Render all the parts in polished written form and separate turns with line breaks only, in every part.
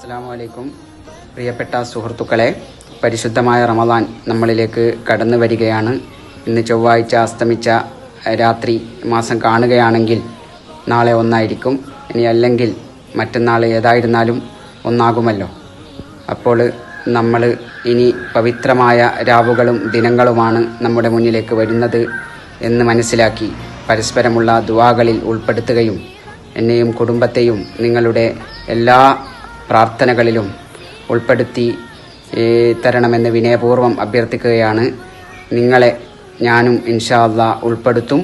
അസ്സലാമു അലൈക്കും. പ്രിയപ്പെട്ട സുഹൃത്തുക്കളെ, പരിശുദ്ധമായ റമദാൻ നമ്മളിലേക്ക് കടന്നു വരികയാണ്. ഇന്ന് ചൊവ്വാഴ്ച അസ്തമിച്ച രാത്രി മാസം കാണുകയാണെങ്കിൽ നാളെ ഒന്നായിരിക്കും. ഇനി അല്ലെങ്കിൽ മറ്റന്നാൾ ഏതായിരുന്നാലും ഒന്നാകുമല്ലോ. അപ്പോൾ നമ്മൾ ഇനി പവിത്രമായ രാവുകളും ദിനങ്ങളുമാണ് നമ്മുടെ മുന്നിലേക്ക് വരുന്നത് എന്ന് മനസ്സിലാക്കി പരസ്പരമുള്ള ദുആകളിൽ ഉൾപ്പെടുത്തുകയും എന്നെയും കുടുംബത്തെയും നിങ്ങളുടെ എല്ലാ പ്രാർത്ഥനകളിലും ഉൾപ്പെടുത്തി തരണമെന്ന് വിനയപൂർവ്വം അഭ്യർത്ഥിക്കുകയാണ്. നിങ്ങളെ ഞാനും ഇൻഷാ അല്ലാഹ് ഉൾപ്പെടുത്തും.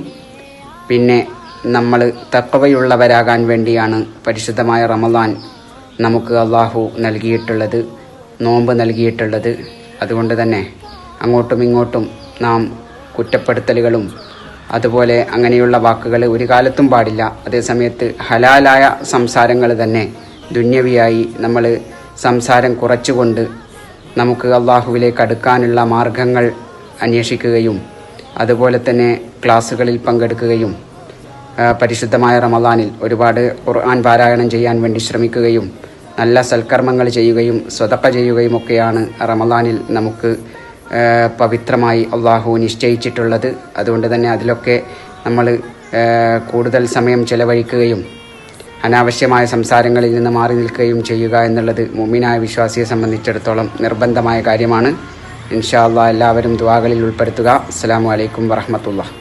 പിന്നെ നമ്മൾ തഖ്വയുള്ളവരാകാൻ വേണ്ടിയാണ് പരിശുദ്ധമായ റമദാൻ നമുക്ക് അല്ലാഹു നൽകിയിട്ടുള്ളത്, നോമ്പ് നൽകിയിട്ടുള്ളത്. അതുകൊണ്ട് തന്നെ അങ്ങോട്ടും ഇങ്ങോട്ടും നാം കുറ്റപ്പെടുത്തലുകളും അതുപോലെ അങ്ങനെയുള്ള വാക്കുകൾ ഒരു കാലത്തും പാടില്ല. അതേസമയത്ത് ഹലാലായ സംസാരങ്ങൾ തന്നെ ദുന്യവിയായി നമ്മൾ സംസാരം കുറച്ചുകൊണ്ട് നമുക്ക് അള്ളാഹുവിലേക്ക് അടുക്കാനുള്ള മാർഗങ്ങൾ അന്വേഷിക്കുകയും അതുപോലെ തന്നെ ക്ലാസ്സുകളിൽ പങ്കെടുക്കുകയും പരിശുദ്ധമായ റമദാനിൽ ഒരുപാട് ഖുർആൻ പാരായണം ചെയ്യാൻ വേണ്ടി ശ്രമിക്കുകയും നല്ല സൽക്കർമ്മങ്ങൾ ചെയ്യുകയും സ്വതക്ക ചെയ്യുകയും ഒക്കെയാണ് റമദാനിൽ നമുക്ക് പവിത്രമായി അള്ളാഹു നിശ്ചയിച്ചിട്ടുള്ളത്. അതുകൊണ്ട് തന്നെ അതിലൊക്കെ നമ്മൾ കൂടുതൽ സമയം ചെലവഴിക്കുകയും അനാവശ്യമായ സംസാരങ്ങളിൽ നിന്ന് മാറി നിൽക്കുകയും ചെയ്യുക എന്നുള്ളത് മുഅ്മിനായ വിശ്വാസിയെ സംബന്ധിച്ചിടത്തോളം നിർബന്ധമായ കാര്യമാണ്. ഇൻഷാ അല്ലാഹ് എല്ലാവരും ദുആകളിൽ ഉൾപ്പെടുത്തുക. അസ്സലാമു അലൈക്കും വറഹ്മത്തുള്ളാഹി.